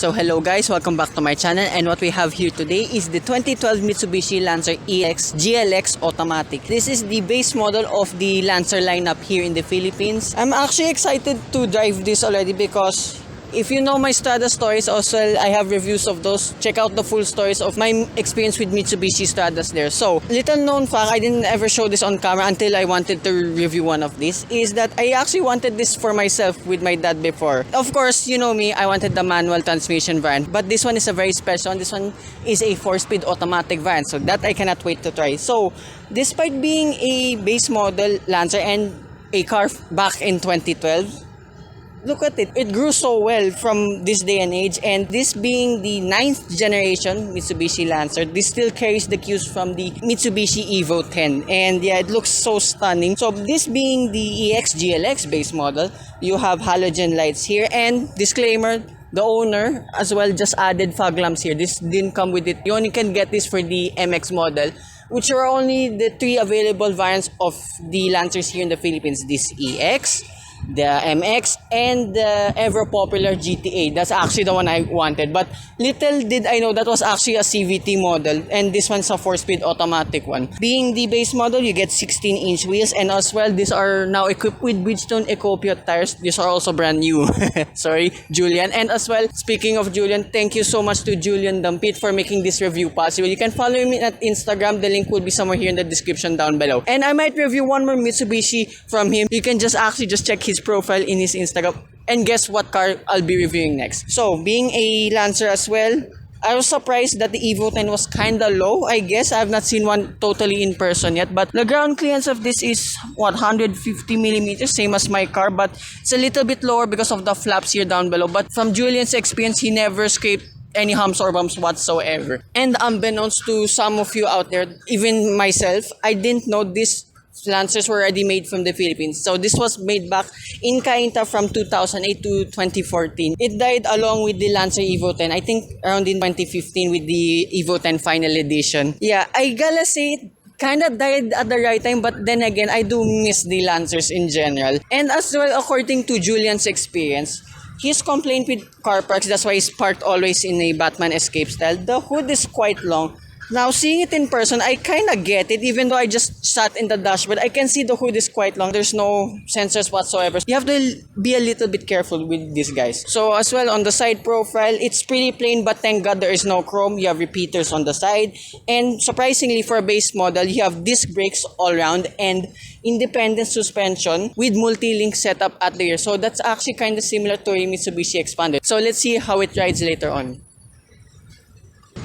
So hello guys, welcome back to my channel, and what we have here today is the 2012 Mitsubishi Lancer EX GLX Automatic. This is the base model of the Lancer lineup here in the Philippines. I'm actually excited to drive this already because if you know my Strada stories also, I have reviews of those. Check out the full stories of my experience with Mitsubishi Stradas there. So, little known fact, I didn't ever show this on camera until I wanted to review one of these, is that I actually wanted this for myself with my dad before. Of course, you know me, I wanted the manual transmission variant, but this one is a very special one. This one is a 4-speed automatic variant, so that I cannot wait to try. So, despite being a base model Lancer and a car back in 2012, look at it. It grew so well from this day and age, and this being the 9th generation Mitsubishi Lancer, this still carries the cues from the Mitsubishi Evo 10. And yeah, it looks so stunning. So this being the EX GLX base model, you have halogen lights here, and disclaimer, the owner as well just added fog lamps here. This didn't come with it. You only can get this for the MX model, which are only the 3 available variants of the Lancers here in the Philippines. This EX, the MX, and the ever popular GTA. That's actually the one I wanted, but little did I know that was actually a CVT model, and this one's a 4-speed automatic one. Being the base model, you get 16-inch wheels, and as well these are now equipped with Bridgestone EcoPure tires. These are also brand new. Sorry, Julian. And as well, speaking of Julian, thank you so much to Julian Dampit for making this review possible. You can follow me at Instagram. The link will be somewhere here in the description down below, and I might review one more Mitsubishi from him. You can just check his profile in his Instagram, and guess what car I'll be reviewing next. So, being a Lancer as well, I was surprised that the Evo 10 was kinda low. I guess I have not seen one totally in person yet, but the ground clearance of this is 150 millimeters, same as my car, but it's a little bit lower because of the flaps here down below. But from Julian's experience, he never scraped any humps or bumps whatsoever. And unbeknownst to some of you out there, even myself, I didn't know this Lancers were already made from the Philippines. So this was made back in Cainta from 2008 to 2014. It died along with the Lancer Evo 10, I think around in 2015 with the Evo 10 final edition. Yeah, I gotta say it kind of died at the right time, but then again, I do miss the Lancers in general. And as well, according to Julian's experience, his complaint with car parks, that's why he's parked always in a Batman Escape style. The hood is quite long. Now, seeing it in person, I kind of get it. Even though I just sat in the dashboard, I can see the hood is quite long. There's no sensors whatsoever. You have to be a little bit careful with these guys. So, as well, on the side profile, it's pretty plain, but thank God there is no chrome. You have repeaters on the side. And surprisingly, for a base model, you have disc brakes all around and independent suspension with multi-link setup at the rear. So, that's actually kind of similar to a Mitsubishi Expanded. So, let's see how it rides later on.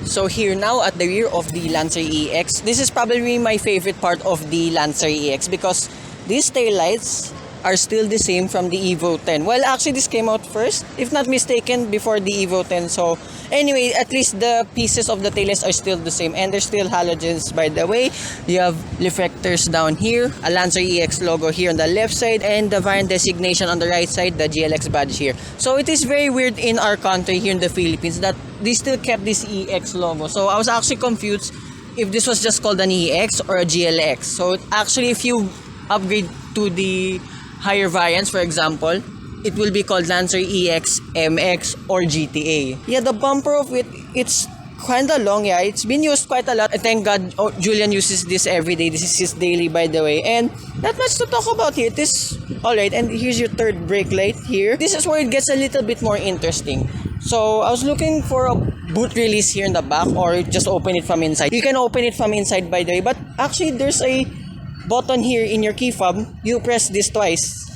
So here now at the rear of the Lancer EX, this is probably my favorite part of the Lancer EX because these taillights are still the same from the Evo 10. Well, actually this came out first, if not mistaken, before the Evo 10. So anyway, at least the pieces of the taillights are still the same, and they're still halogens, by the way. You have reflectors down here, a Lancer EX logo here on the left side, and the variant designation on the right side, the GLX badge here. So it is very weird in our country here in the Philippines that they still kept this EX logo. So I was actually confused if this was just called an EX or a GLX. So actually, if you upgrade to the higher variants, for example, it will be called Lancer EX, MX, or GTA. Yeah, the bumper of it, it's kinda long. Yeah, it's been used quite a lot. Thank God Julian uses this every day. This is his daily, by the way. And not much to talk about here. It is alright. And here's your third brake light here. This is where it gets a little bit more interesting. So I was looking for a boot release here in the back, or just open it from inside. You can open it from inside, by the way, but actually there's a button here in your key fob. You press this twice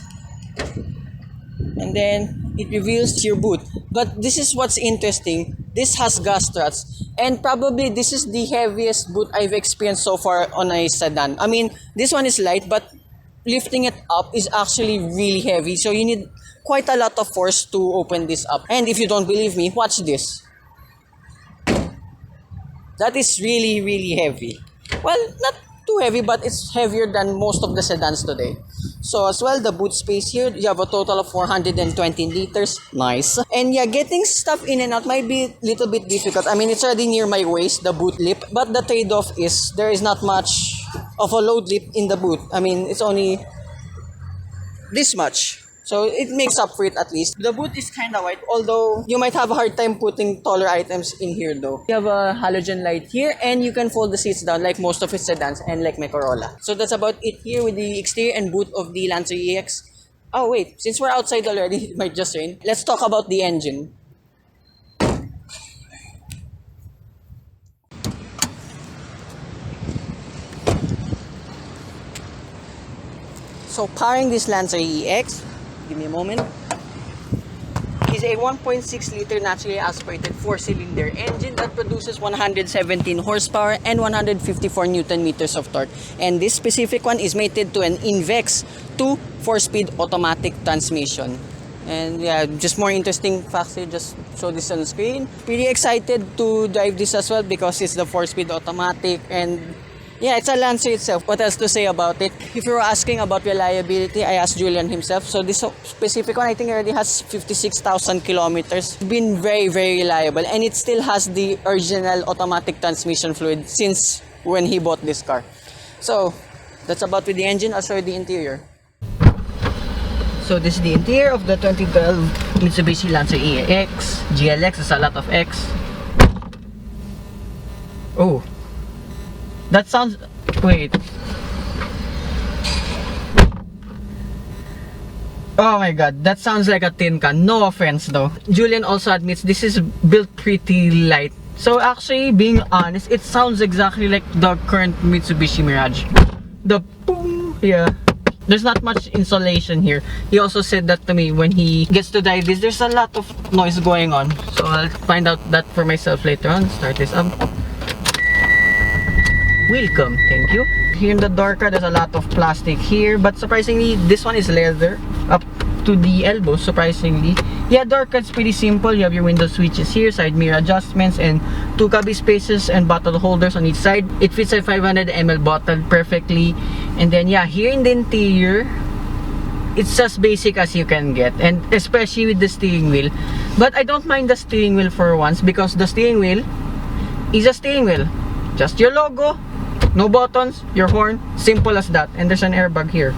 and then it reveals your boot. But this is what's interesting. This has gas struts, and probably this is the heaviest boot I've experienced so far on a sedan. I mean, this one is light, but lifting it up is actually really heavy, so you need quite a lot of force to open this up. And if you don't believe me, watch this. That is really, really heavy. Well, not too heavy, but it's heavier than most of the sedans today. So as well, the boot space here, you have a total of 420 liters. Nice. And yeah, getting stuff in and out might be a little bit difficult. I mean, it's already near my waist, the boot lip. But the trade-off is there is not much of a load lip in the boot. I mean, it's only this much. So it makes up for it at least. The boot is kind of wide, although you might have a hard time putting taller items in here though. You have a halogen light here, and you can fold the seats down like most of its sedans and like my Corolla. So that's about it here with the exterior and boot of the Lancer EX. Oh wait, since we're outside already, it might just rain. Let's talk about the engine. So powering this Lancer EX, give me a moment, is a 1.6-liter naturally aspirated 4-cylinder engine that produces 117 horsepower and 154 Newton meters of torque. And this specific one is mated to an Invex 2 4-speed automatic transmission. And yeah, just more interesting facts here, just show this on the screen. Pretty excited to drive this as well because it's the 4-speed automatic, and yeah, it's a Lancer itself. What else to say about it? If you were asking about reliability, I asked Julian himself. So this specific one, I think already has 56,000 kilometers. It's been very, very reliable. And it still has the original automatic transmission fluid since when he bought this car. So that's about with the engine. I'll show you the interior. So this is the interior of the 2012 Mitsubishi Lancer EX. GLX is a lot of X. Oh. That sounds... Wait. Oh my god, that sounds like a tin can. No offense though. Julian also admits this is built pretty light. So actually, being honest, it sounds exactly like the current Mitsubishi Mirage. The boom, yeah. There's not much insulation here. He also said that to me when he gets to drive this. There's a lot of noise going on. So I'll find out that for myself later on. Start this up. Welcome, thank you. Here in the door card, there's a lot of plastic here, but surprisingly, this one is leather up to the elbow, surprisingly. Yeah, door card's pretty simple. You have your window switches here, side mirror adjustments, and 2 cubby spaces and bottle holders on each side. It fits a 500 ml bottle perfectly. And then yeah, here in the interior, it's as basic as you can get, and especially with the steering wheel. But I don't mind the steering wheel for once, because the steering wheel is a steering wheel. Just your logo, no buttons, your horn, simple as that. And there's an airbag here.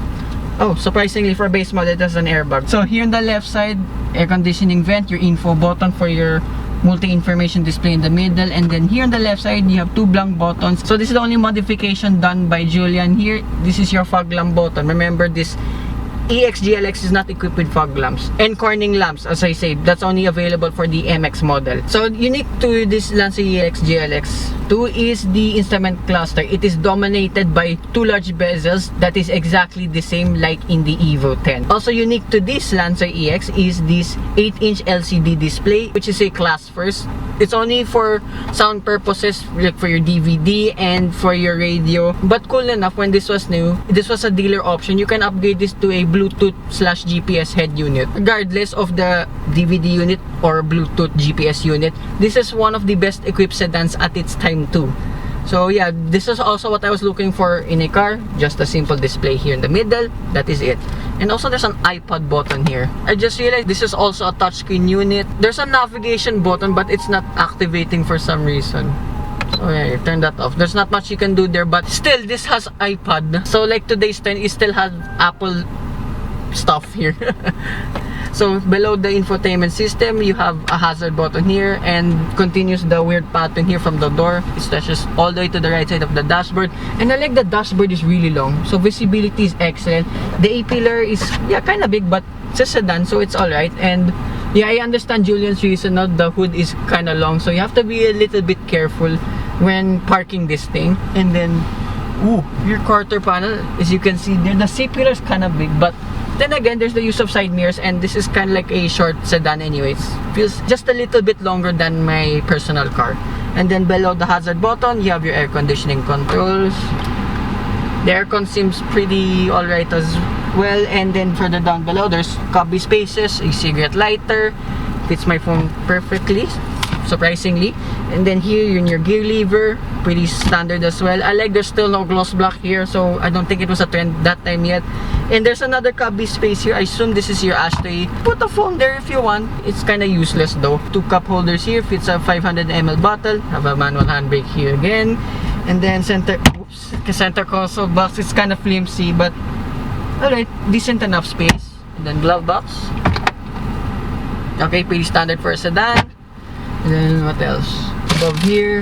Oh, surprisingly for base model, it has an airbag. So here on the left side, air conditioning vent, your info button for your multi-information display in the middle. And then here on the left side, you have 2 blank buttons. So this is the only modification done by Julian here. This is your fog lamp button. Remember, this EX GLX is not equipped with fog lamps and corning lamps. As I said, that's only available for the MX model. So unique to this Lancer EX GLX 2 is the instrument cluster. It is dominated by 2 large bezels that is exactly the same like in the Evo 10. Also unique to this Lancer EX is this 8-inch LCD display, which is a class first. It's only for sound purposes, like for your DVD and for your radio. But cool enough, when this was new, this was a dealer option. You can upgrade this to a Bluetooth/GPS head unit. Regardless of the DVD unit or Bluetooth GPS unit, this is one of the best equipped sedans at its time too. So yeah, this is also what I was looking for in a car. Just a simple display here in the middle. That is it. And also there's an iPod button here. I just realized this is also a touchscreen unit. There's a navigation button, but it's not activating for some reason. So yeah, turn that off. There's not much you can do there, but still this has iPod. So like today's trend, it still has Apple stuff here. So below the infotainment system, you have a hazard button here, and continues the weird pattern here from the door. It stretches all the way to the right side of the dashboard, and I like the dashboard is really long, so visibility is excellent. The A-pillar is yeah kind of big, but it's a sedan, so it's alright. And yeah, I understand Julian's reason. Now the hood is kind of long, so you have to be a little bit careful when parking this thing. And then ooh, your quarter panel, as you can see there, the C-pillar is kind of big, but then again, there's the use of side mirrors, and this is kind of like a short sedan anyways. Feels just a little bit longer than my personal car. And then below the hazard button, you have your air conditioning controls. The aircon seems pretty alright as well. And then further down below, there's cubby spaces, a cigarette lighter. Fits my phone perfectly, surprisingly. And then here, in your gear lever, pretty standard as well. I like there's still no gloss block here, so I don't think it was a trend that time yet. And there's another cubby space here. I assume this is your ashtray. Put a phone there if you want. It's kind of useless though. 2 cup holders here. Fits a 500 ml bottle. Have a manual handbrake here again. And then center console box. It's kind of flimsy, but alright, decent enough space. then glove box. Okay, pretty standard for a sedan. And then what else? Above here,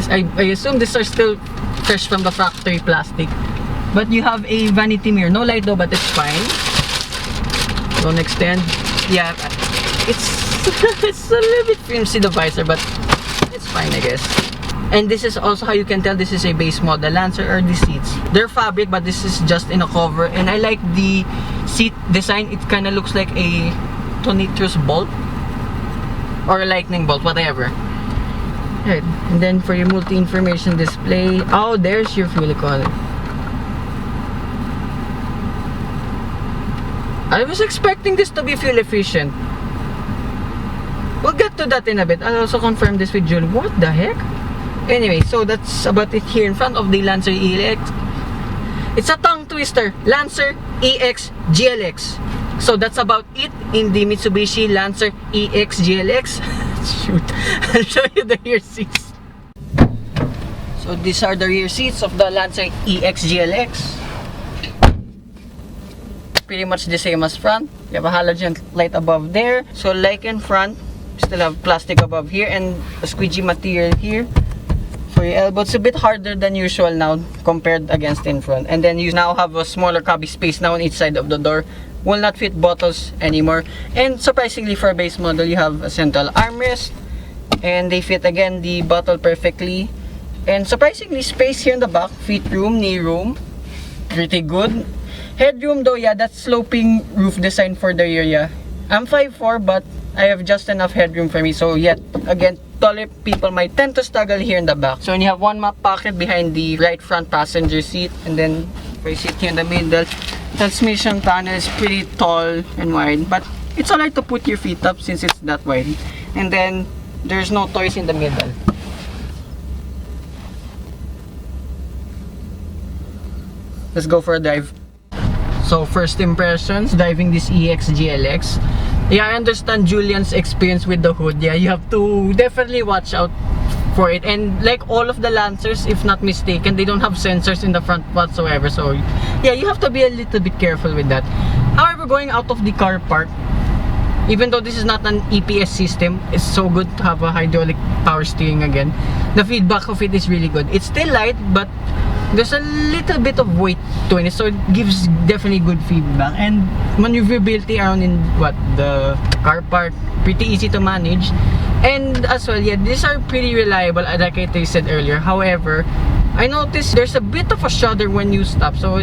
I assume these are still fresh from the factory plastic. But you have a vanity mirror. No light though, but it's fine. Don't extend. Yeah, it's it's a little bit flimsy, the visor, but it's fine, I guess. And this is also how you can tell this is a base model Lancer, or the seats. They're fabric, but this is just in a cover. And I like the seat design. It kind of looks like a tornique's bolt or a lightning bolt, whatever. Right. And then for your multi-information display, oh, there's your fuel economy. I was expecting this to be fuel efficient. We'll get to that in a bit. I'll also confirm this with Julie. What the heck? Anyway, so that's about it here in front of the Lancer EX. It's a tongue twister. Lancer EX GLX. So that's about it in the Mitsubishi Lancer EX GLX. Shoot. I'll show you the rear seats. So these are the rear seats of the Lancer EX GLX. Pretty much the same as front. You have a halogen light above there. So like in front, still have plastic above here and a squeegee material here for your elbow. It's a bit harder than usual now compared against in front. And then you now have a smaller cubby space now on each side of the door. Will not fit bottles anymore. And surprisingly for a base model, you have a central armrest. And they fit again the bottle perfectly. And surprisingly, space here in the back. Feet room, knee room. Pretty good. Headroom though, yeah, that's sloping roof design for the rear, yeah. I'm 5'4", but I have just enough headroom for me. So yet again, taller people might tend to struggle here in the back. So when you have one map pocket behind the right front passenger seat, and then for your seat here in the middle, transmission panel is pretty tall and wide, but it's alright to put your feet up since it's that wide. And then there's no toys in the middle. Let's go for a drive. So first impressions, driving this EX GLX. Yeah, I understand Julian's experience with the hood. Yeah, you have to definitely watch out for it. And like all of the Lancers, if not mistaken, they don't have sensors in the front whatsoever. So yeah, you have to be a little bit careful with that. However, going out of the car park, even though this is not an EPS system, it's so good to have a hydraulic power steering again. The feedback of it is really good. It's still light, but there's a little bit of weight to it, so it gives definitely good feedback. And maneuverability around in the car park, pretty easy to manage. And as well, yeah, these are pretty reliable, like I said earlier. However, I noticed there's a bit of a shudder when you stop, so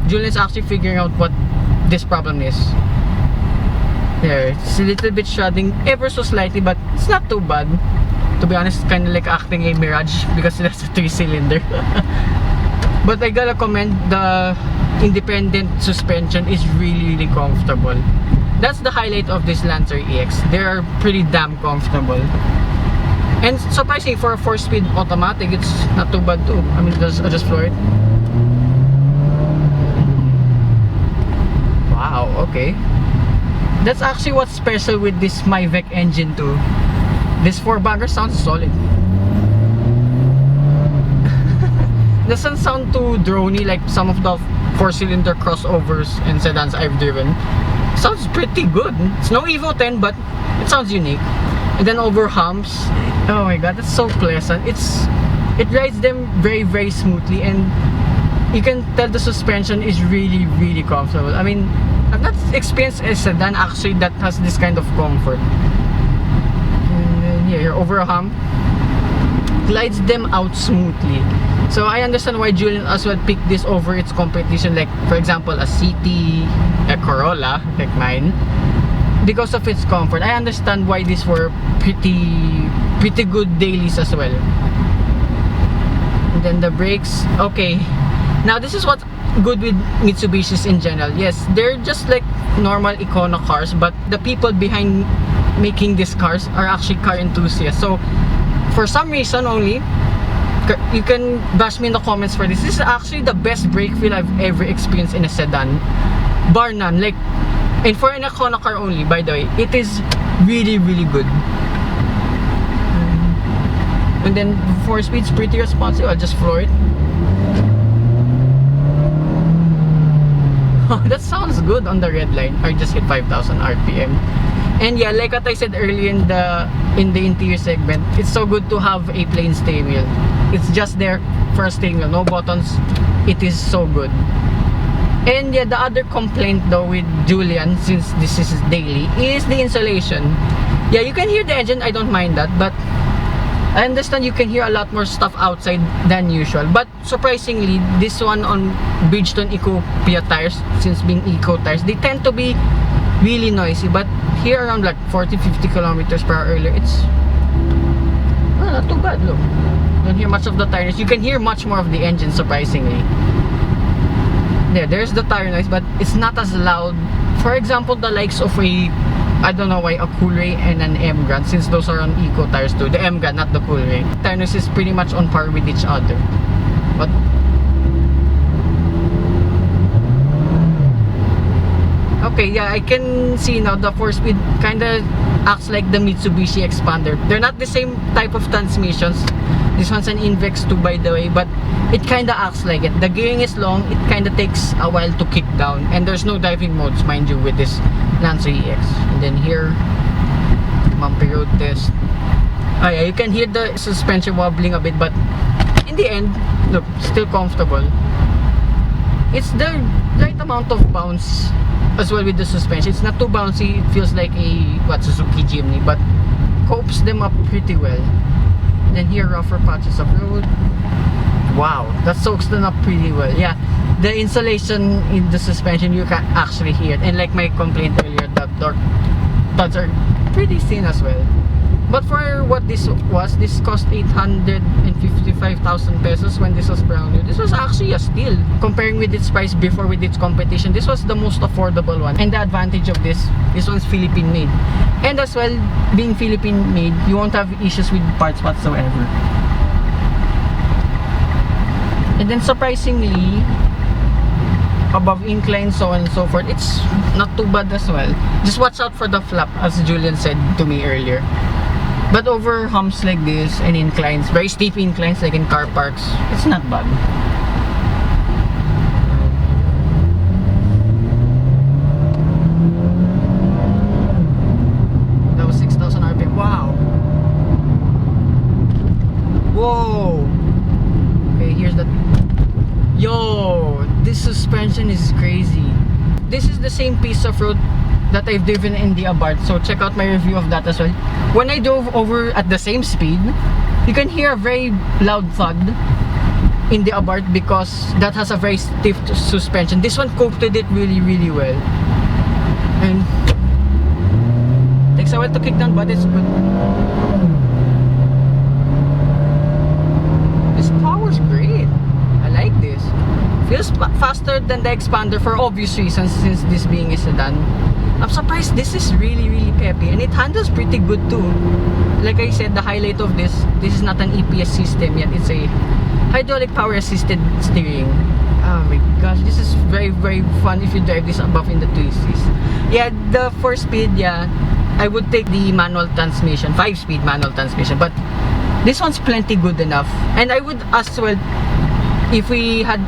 Julian's actually figuring out what this problem is. There, it's a little bit shuddering ever so slightly, but it's not too bad. To be honest, it's kind of like acting a Mirage because that's a 3-cylinder. But I gotta commend the independent suspension is really comfortable. That's the highlight of this Lancer EX. They are pretty damn comfortable. And surprisingly, for a 4-speed automatic, it's not too bad too. I mean, I'll just floor it. Wow, okay. That's actually what's special with this Myvec engine too. This 4-bagger sounds solid. Doesn't sound too drony like some of the 4-cylinder crossovers and sedans I've driven. Sounds pretty good. It's no Evo 10, but it sounds unique. And then over humps, oh my god, that's so pleasant. It rides them very smoothly, and you can tell the suspension is really comfortable. I mean, I've not experienced a sedan actually that has this kind of comfort. And then here, over a hump, glides them out smoothly. So I understand why Julian as well picked this over its competition, like for example a CT, a Corolla like mine, because of its comfort. I understand why these were pretty good dailies as well. And then the brakes, okay. Now this is what's good with Mitsubishis in general. Yes, they're just like normal Icona cars, but the people behind making these cars are actually car enthusiasts. So for some reason only, you can bash me in the comments for this. This is actually the best brake feel I've ever experienced in a sedan, bar none. Like, and for an Icona car only, by the way, it is really good. And then 4 speeds, pretty responsive. I'll just floor it. That sounds good on the red line. I just hit 5,000 RPM. And yeah, like what I said earlier in the interior segment, it's so good to have a plain steering wheel. It's just there for a steering wheel, no buttons. It is so good. And yeah, the other complaint though with Julian, since this is daily, is the insulation. Yeah, you can hear the engine, I don't mind that, but I understand you can hear a lot more stuff outside than usual. But surprisingly, this one on Bridgestone Ecopia tires, since being Eco tires, they tend to be really noisy. But here around like 40-50 kilometers per hour earlier, it's not too bad. Look, don't hear much of the tire noise. You can hear much more of the engine, surprisingly. There's the tire noise, but it's not as loud. For example, the likes of a, I don't know why, a Coolray and an M Grand, since those are on Eco tires too. The M Grand, not the Coolray. Tire noise is pretty much on par with each other. But okay, yeah, I can see now the 4-speed kinda acts like the Mitsubishi Expander. They're not the same type of transmissions. This one's an Invex 2, by the way, but it kinda acts like it. The gearing is long, it kinda takes a while to kick down, and there's no driving modes, mind you, with this Lancer EX. And then here, bumpy road test. Oh yeah, you can hear the suspension wobbling a bit, but in the end, look, still comfortable. It's the right amount of bounce as well with the suspension. It's not too bouncy. It feels like a Suzuki Jimny, but copes them up pretty well. Then here, rougher patches of road. Wow, that soaks them up pretty well. Yeah, the insulation in the suspension, you can actually hear it. And like my complaint earlier, the door studs are pretty thin as well. But for what this was, this cost 855,000 pesos when this was brand new. This was actually a steal. Comparing with its price before with its competition, this was the most affordable one. And the advantage of this one's Philippine made. And as well, being Philippine made, you won't have issues with parts whatsoever. And then surprisingly, above incline, so on and so forth, it's not too bad as well. Just watch out for the flap, as Julian said to me earlier. But over humps like this and inclines, very steep inclines like in car parks, it's not bad. That was 6,000 RPM. Wow. Whoa. Okay, here's that. Yo, this suspension is crazy. This is the same piece of road that I've driven in the Abarth, so check out my review of that as well. When I drove over at the same speed, you can hear a very loud thud in the Abarth because that has a very stiff suspension. This one coped with it really well, and takes a while to kick down, but it's good. This power's great. I like this. Feels faster than the Expander for obvious reasons, since this being a sedan. I'm surprised this is really peppy, and it handles pretty good too. Like I said, the highlight of this is not an EPS system yet. It's a hydraulic power assisted steering. Oh my gosh, this is very fun if you drive this above in the twisties. Yeah, the 4-speed, yeah, I would take the manual transmission, 5-speed manual transmission, but this one's plenty good enough. And I would as well, if we had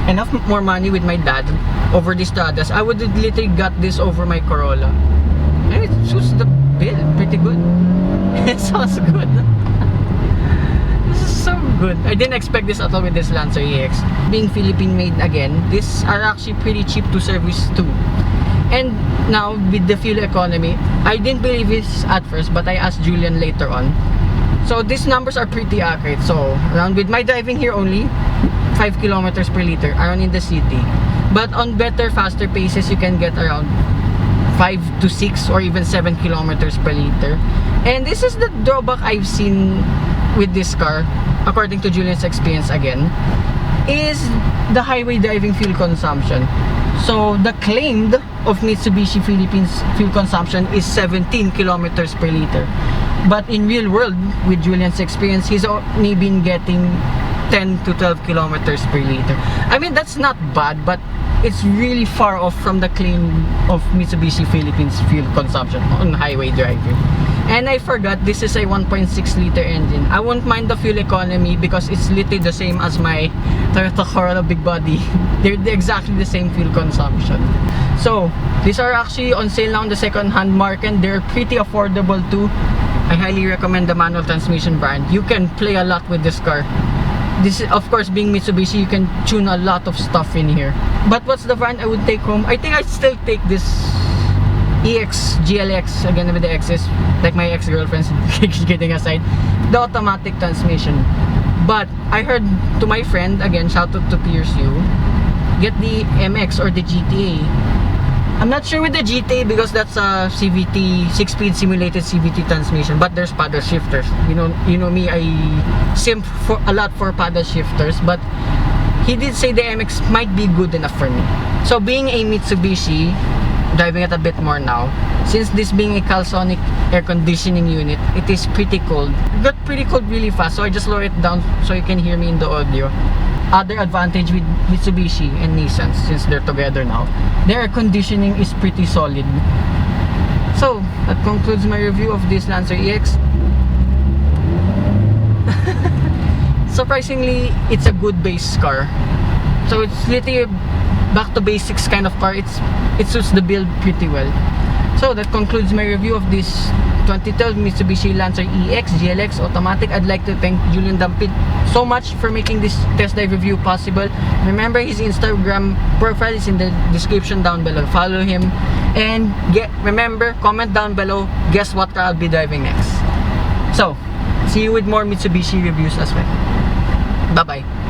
enough more money with my dad over the Stradas, I would literally got this over my Corolla. And it suits the bill pretty good. It sounds good. This is so good. I didn't expect this at all with this Lancer EX. Being Philippine made again, these are actually pretty cheap to service too. And now with the fuel economy, I didn't believe this at first, but I asked Julian later on. So these numbers are pretty accurate. So around with my driving here only 5 kilometers per liter around in the city, but on better faster paces you can get around 5 to 6 or even 7 kilometers per liter. And this is the drawback I've seen with this car, according to Julian's experience again, is the highway driving fuel consumption. So the claimed of Mitsubishi Philippines fuel consumption is 17 kilometers per liter, but in real world, with Julian's experience, he's only been getting 10 to 12 kilometers per liter. I mean, that's not bad, but it's really far off from the claim of Mitsubishi Philippines fuel consumption on highway driving. And I forgot, this is a 1.6 liter engine. I won't mind the fuel economy because it's literally the same as my Toyota Corolla big body. They're exactly the same fuel consumption. So these are actually on sale now on the second-hand market, and they're pretty affordable too. I highly recommend the manual transmission variant. You can play a lot with this car. This is, of course, being Mitsubishi, you can tune a lot of stuff in here. But what's the variant I would take home? I think I'd still take this EX GLX, again with the X's, like my ex-girlfriend's getting aside, the automatic transmission. But I heard to my friend, again, shout out to Pierce you, get the MX or the GTA. I'm not sure with the GTA because that's a CVT, 6-speed simulated CVT transmission, but there's paddle shifters. You know me, I simp for a lot for paddle shifters, but he did say the MX might be good enough for me. So being a Mitsubishi, driving it a bit more now, since this being a Calsonic air conditioning unit, it is pretty cold. It got pretty cold really fast, so I just lower it down so you can hear me in the audio. Other advantage with Mitsubishi and Nissan, since they're together now, their air conditioning is pretty solid. So that concludes my review of this Lancer EX. Surprisingly, it's a good base car. So it's literally back to basics kind of car. It suits the build pretty well. So that concludes my review of this 2012 Mitsubishi Lancer EX GLX automatic. I'd like to thank Julian Dampit so much for making this test drive review possible. Remember, his Instagram profile is in the description down below. Follow him, and remember, comment down below, guess what car I'll be driving next. So see you with more Mitsubishi reviews as well. Bye bye.